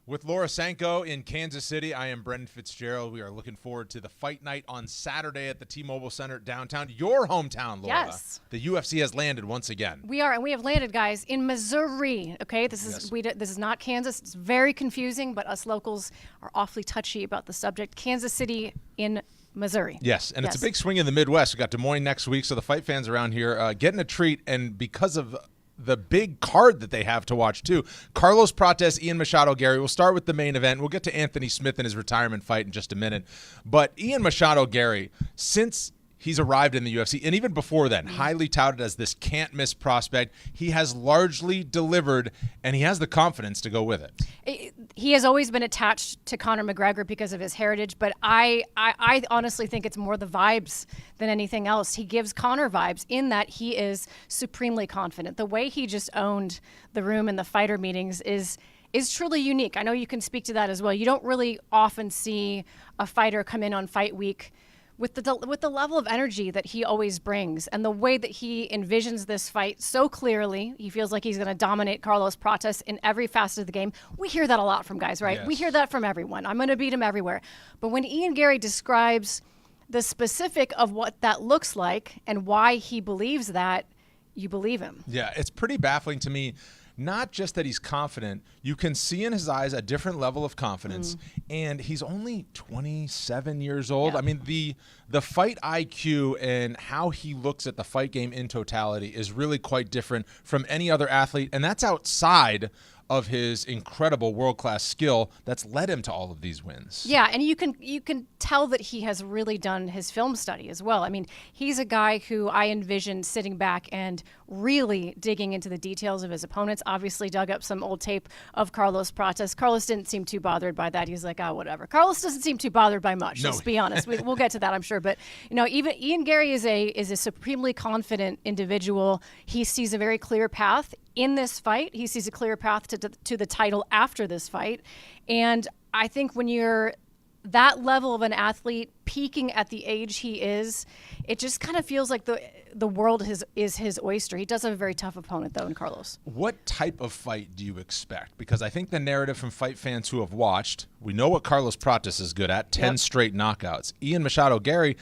With Laura Sanko in Kansas City, I am Brendan Fitzgerald. We are looking forward to the fight night on Saturday at the T-Mobile Center downtown. Your hometown, Laura. Yes. The UFC has landed once again. We are, and we have landed, guys, in Missouri. Okay, this is not Kansas. It's very confusing, but us locals are awfully touchy about the subject. Kansas City in Missouri. Yes, and it's a big swing in the Midwest. We've got Des Moines next week, so the fight fans around here getting a treat, and because of the big card that they have to watch, too. Carlos Prates, Ian Machado Garry. We'll start with the main event. We'll get to Anthony Smith and his retirement fight in just a minute. But Ian Machado Garry, since he's arrived in the UFC, and even before then, highly touted as this can't-miss prospect, he has largely delivered, and he has the confidence to go with it. He has always been attached to Conor McGregor because of his heritage, but I honestly think it's more the vibes than anything else. He gives Conor vibes in that he is supremely confident. The way he just owned the room in the fighter meetings is truly unique. I know you can speak to that as well. You don't really often see a fighter come in on fight week with the level of energy that he always brings and the way that he envisions this fight so clearly. He feels like he's going to dominate Carlos Prates in every facet of the game. We hear that a lot from guys, right? Yes. We hear that from everyone. I'm going to beat him everywhere. But when Ian Garry describes the specific of what that looks like and why he believes that, you believe him. Yeah, it's pretty baffling to me. Not just that he's confident, you can see in his eyes a different level of confidence, and he's only 27 years old. Yeah. I mean, the fight IQ and how he looks at the fight game in totality is really quite different from any other athlete, and that's outside of his incredible world-class skill that's led him to all of these wins. Yeah, and you can tell that he has really done his film study as well. I mean, he's a guy who I envision sitting back and really digging into the details of his opponents. Obviously dug up some old tape of Carlos Prates. Carlos didn't seem too bothered by that. He's like, whatever. Carlos doesn't seem too bothered by much, let's be honest. We'll get to that, I'm sure. But, even Ian Garry is a supremely confident individual. He sees a very clear path in this fight. He sees a clear path to the title after this fight. And I think when you're that level of an athlete peaking at the age he is, it just kind of feels like the world is his oyster. He does have a very tough opponent, though, in Carlos. What type of fight do you expect? Because I think the narrative from fight fans who have watched, we know what Carlos Prates is good at, 10 straight knockouts. Ian Machado Garry,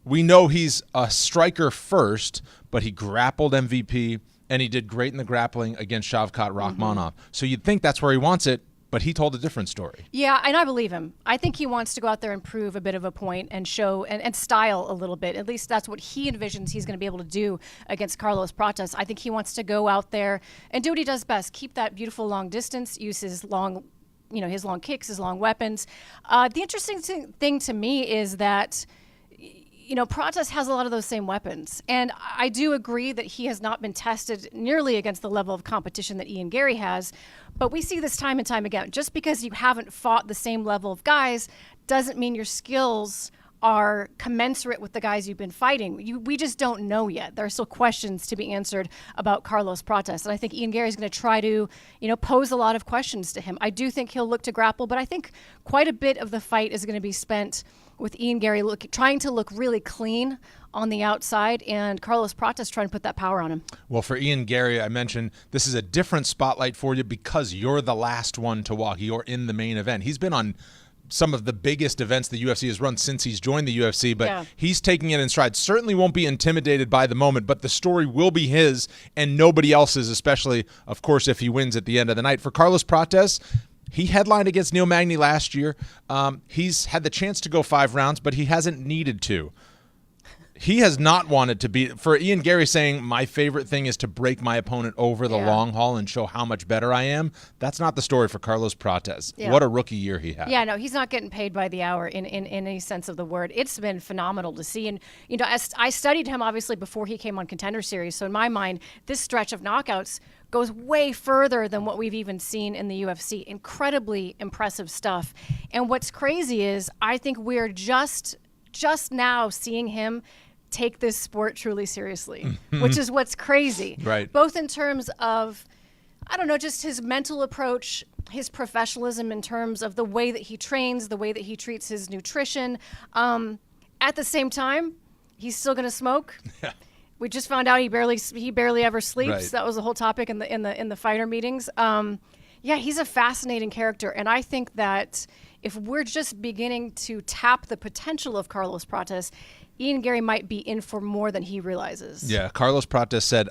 we know he's a striker first, but he grappled MVP, and he did great in the grappling against Shavkat Rakhmonov. So you'd think that's where he wants it, but he told a different story. Yeah, and I believe him. I think he wants to go out there and prove a bit of a point and show and style a little bit. At least that's what he envisions he's going to be able to do against Carlos Prates. I think he wants to go out there and do what he does best, keep that beautiful long distance, use his long kicks, his long weapons. The interesting thing to me is that Prates has a lot of those same weapons. And I do agree that he has not been tested nearly against the level of competition that Ian Garry has. But we see this time and time again. Just because you haven't fought the same level of guys doesn't mean your skills are commensurate with the guys you've been fighting. We just don't know yet. There are still questions to be answered about Carlos Prates. And I think Ian Garry is going to try to, pose a lot of questions to him. I do think he'll look to grapple, but I think quite a bit of the fight is going to be spent with Ian Garry trying to look really clean on the outside, and Carlos Prates trying to put that power on him. Well, for Ian Garry, I mentioned this is a different spotlight for you because you're the last one to walk. You're in the main event. He's been on some of the biggest events the UFC has run since he's joined the UFC, but he's taking it in stride. Certainly won't be intimidated by the moment, but the story will be his and nobody else's, especially, of course, if he wins at the end of the night. For Carlos Prates, he headlined against Neil Magny last year. He's had the chance to go 5 rounds, but he hasn't needed to. He has not wanted to be, for Ian Garry saying, my favorite thing is to break my opponent over the long haul and show how much better I am. That's not the story for Carlos Prates. Yeah. What a rookie year he had. Yeah, no, he's not getting paid by the hour in any sense of the word. It's been phenomenal to see. And, I studied him, obviously, before he came on Contender Series. So in my mind, this stretch of knockouts goes way further than what we've even seen in the UFC. Incredibly impressive stuff. And what's crazy is I think we're just now seeing him take this sport truly seriously, which is what's crazy. Right. Both in terms of, just his mental approach, his professionalism in terms of the way that he trains, the way that he treats his nutrition. At the same time, he's still going to smoke. Yeah. We just found out he barely ever sleeps. Right. That was the whole topic in the fighter meetings. Yeah, he's a fascinating character. And I think that if we're just beginning to tap the potential of Carlos Prates, Ian Garry might be in for more than he realizes. Yeah, Carlos Prates said,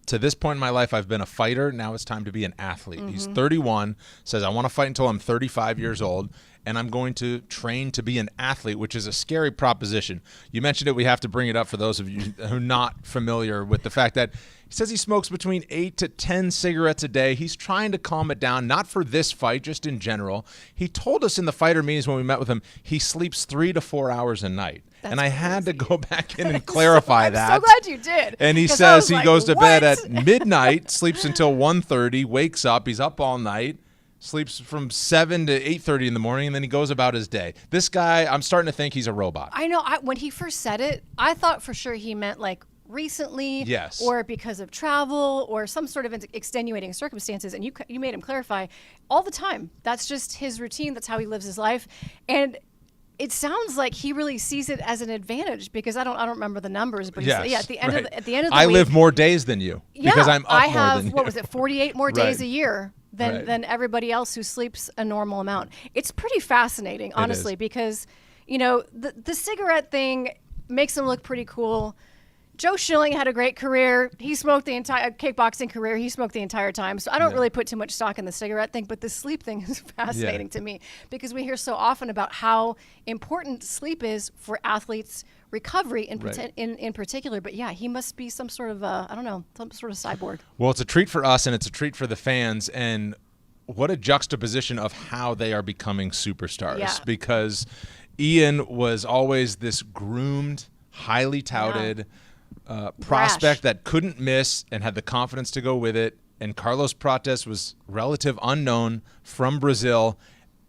to this point in my life, I've been a fighter. Now it's time to be an athlete. He's 31, says, I want to fight until I'm 35 years old, and I'm going to train to be an athlete, which is a scary proposition. You mentioned it. We have to bring it up for those of you who are not familiar with the fact that he says he smokes between 8 to 10 cigarettes a day. He's trying to calm it down, not for this fight, just in general. He told us in the fighter meetings when we met with him, he sleeps 3 to 4 hours a night. That's and I crazy. had to go back in and clarify that. I'm so glad you did. And he says he goes to bed at midnight, sleeps until 1:30, wakes up, he's up all night, sleeps from 7 to 8:30 in the morning, and then he goes about his day. This guy, I'm starting to think he's a robot. I know. When he first said it, I thought for sure he meant like recently, yes, or because of travel or some sort of extenuating circumstances. And you made him clarify all the time. That's just his routine. That's how he lives his life. And it sounds like he really sees it as an advantage because I don't remember the numbers, but yes, yeah, at the end of the week, I live more days than you because I'm up I more have than you. what was it, 48 more days Right. a year than everybody else who sleeps a normal amount. It's pretty fascinating, honestly, because the cigarette thing makes him look pretty cool. Joe Schilling had a great career. He smoked the entire kickboxing career. He smoked the entire time. So I don't really put too much stock in the cigarette thing, but the sleep thing is fascinating to me because we hear so often about how important sleep is for athletes' recovery in particular. But yeah, he must be some sort of, some sort of cyborg. Well, it's a treat for us and it's a treat for the fans. And what a juxtaposition of how they are becoming superstars because Ian was always this groomed, highly touted prospect that couldn't miss and had the confidence to go with it. And Carlos Prates was relative unknown from Brazil,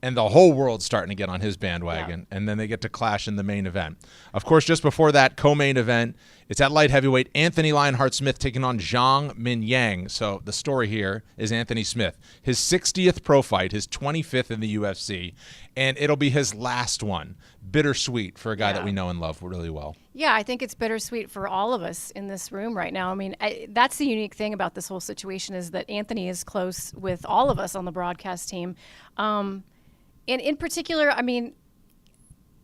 and the whole world's starting to get on his bandwagon. And then they get to clash in the main event. Of course, just before that co-main event, it's at light heavyweight, Anthony Lionheart Smith taking on Zhang Mingyang. So the story here is Anthony Smith, his 60th pro fight, his 25th in the UFC, and it'll be his last one. Bittersweet for a guy that we know and love really well. Yeah, I think it's bittersweet for all of us in this room right now. I mean, that's the unique thing about this whole situation is that Anthony is close with all of us on the broadcast team. And in particular, I mean,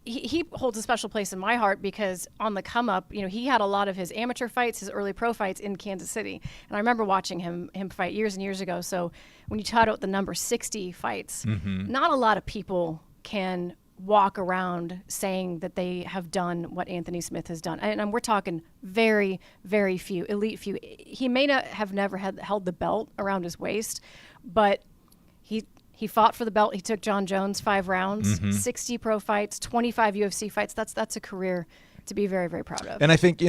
he holds a special place in my heart because on the come up, he had a lot of his amateur fights, his early pro fights in Kansas City. And I remember watching him fight years and years ago. So when you tout out the number 60 fights, not a lot of people can walk around saying that they have done what Anthony Smith has done. And we're talking very, very few, elite few. He may not have never held the belt around his waist, but he fought for the belt. He took John Jones 5 rounds, 60 pro fights, 25 UFC fights. That's a career to be very, very proud of. And I think,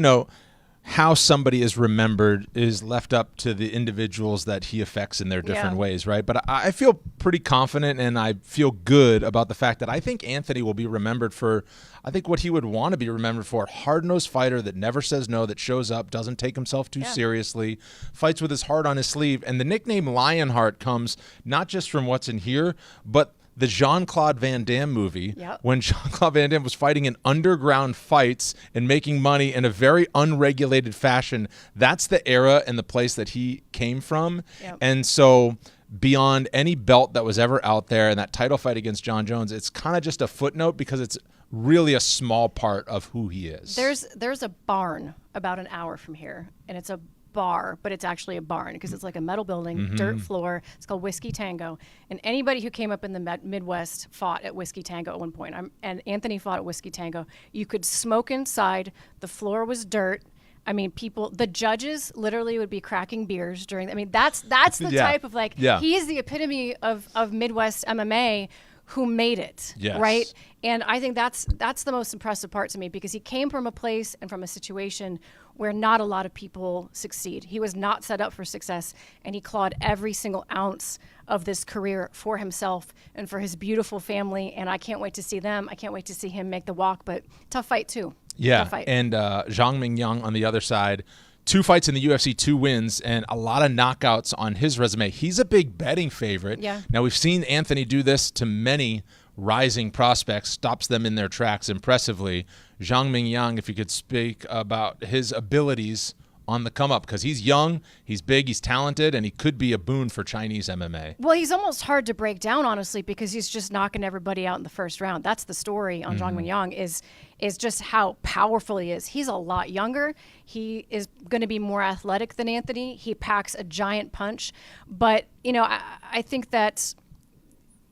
how somebody is remembered is left up to the individuals that he affects in their different ways, right? But I feel pretty confident and I feel good about the fact that I think Anthony will be remembered for, I think what he would want to be remembered for, hard-nosed fighter that never says no, that shows up, doesn't take himself too seriously, fights with his heart on his sleeve. And the nickname Lionheart comes not just from what's in here, but the Jean-Claude Van Damme movie, when Jean-Claude Van Damme was fighting in underground fights and making money in a very unregulated fashion. That's the era and the place that he came from. And so beyond any belt that was ever out there and that title fight against John Jones, it's kind of just a footnote because it's really a small part of who he is. There's a barn about an hour from here, and it's a bar, but it's actually a barn because it's like a metal building, dirt floor. It's called Whiskey Tango. And anybody who came up in the Midwest fought at Whiskey Tango at one point. And Anthony fought at Whiskey Tango. You could smoke inside. The floor was dirt. I mean, the judges literally would be cracking beers that's the type of he is the epitome of Midwest MMA who made it, right? And I think that's the most impressive part to me because he came from a place and from a situation where not a lot of people succeed. He was not set up for success, and he clawed every single ounce of this career for himself and for his beautiful family, and I can't wait to see them. I can't wait to see him make the walk, but tough fight too. Yeah, tough fight. And Zhang Mingyang on the other side, 2 fights in the UFC, 2 wins, and a lot of knockouts on his resume. He's a big betting favorite. Yeah. Now, we've seen Anthony do this to many rising prospects, stops them in their tracks impressively. Zhang Mingyang, if you could speak about his abilities on the come up because he's young, he's big, he's talented, and he could be a boon for Chinese MMA. Well, he's almost hard to break down, honestly, because he's just knocking everybody out in the first round. That's the story on Zhang Mingyang is just how powerful he is. He's a lot younger. He is going to be more athletic than Anthony. He packs a giant punch. But, I think that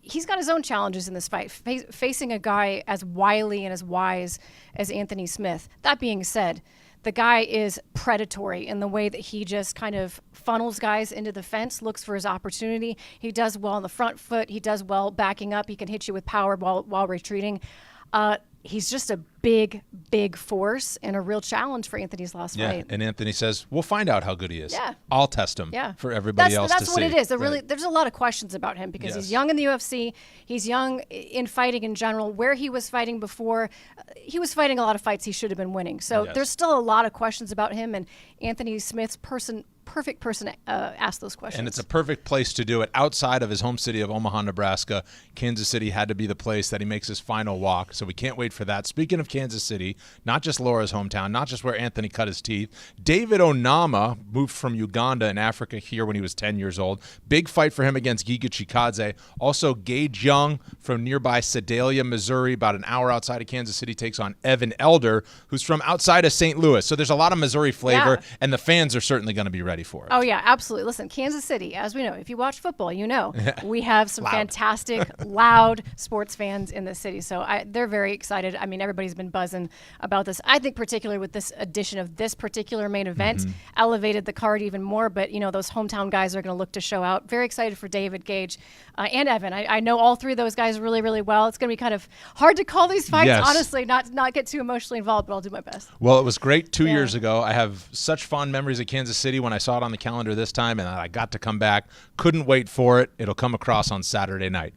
he's got his own challenges in this fight, facing a guy as wily and as wise as Anthony Smith. That being said, the guy is predatory in the way that he just kind of funnels guys into the fence, looks for his opportunity. He does well on the front foot. He does well backing up. He can hit you with power while retreating. He's just a big, big force and a real challenge for Anthony's last fight. And Anthony says, we'll find out how good he is. Yeah. I'll test him for everybody else to see. That's what it is. There's a lot of questions about him because he's young in the UFC. He's young in fighting in general. Where he was fighting before, he was fighting a lot of fights he should have been winning. So there's still a lot of questions about him, and Anthony Smith's perfect person to ask those questions. And it's a perfect place to do it. Outside of his home city of Omaha, Nebraska, Kansas City had to be the place that he makes his final walk, so we can't wait for that. Speaking of Kansas City, not just Laura's hometown, not just where Anthony cut his teeth, David Onama moved from Uganda in Africa here when he was 10 years old. Big fight for him against Giga Chikadze. Also, Gage Young from nearby Sedalia, Missouri, about an hour outside of Kansas City, takes on Evan Elder, who's from outside of St. Louis. So there's a lot of Missouri flavor, and the fans are certainly going to be ready for it. Oh, yeah, absolutely. Listen, Kansas City, as we know, if you watch football, we have some fantastic, loud sports fans in the city. So they're very excited. I mean, everybody's been buzzing about this. I think particularly with this edition of this particular main event, elevated the card even more. But, those hometown guys are going to look to show out. Very excited for David, Gage, and Evan. I know all three of those guys really, really well. It's going to be kind of hard to call these fights, honestly, not get too emotionally involved, but I'll do my best. Well, it was great 2 years ago. I have such fond memories of Kansas City when I saw it on the calendar this time, and I got to come back. Couldn't wait for it. It'll come across on Saturday night.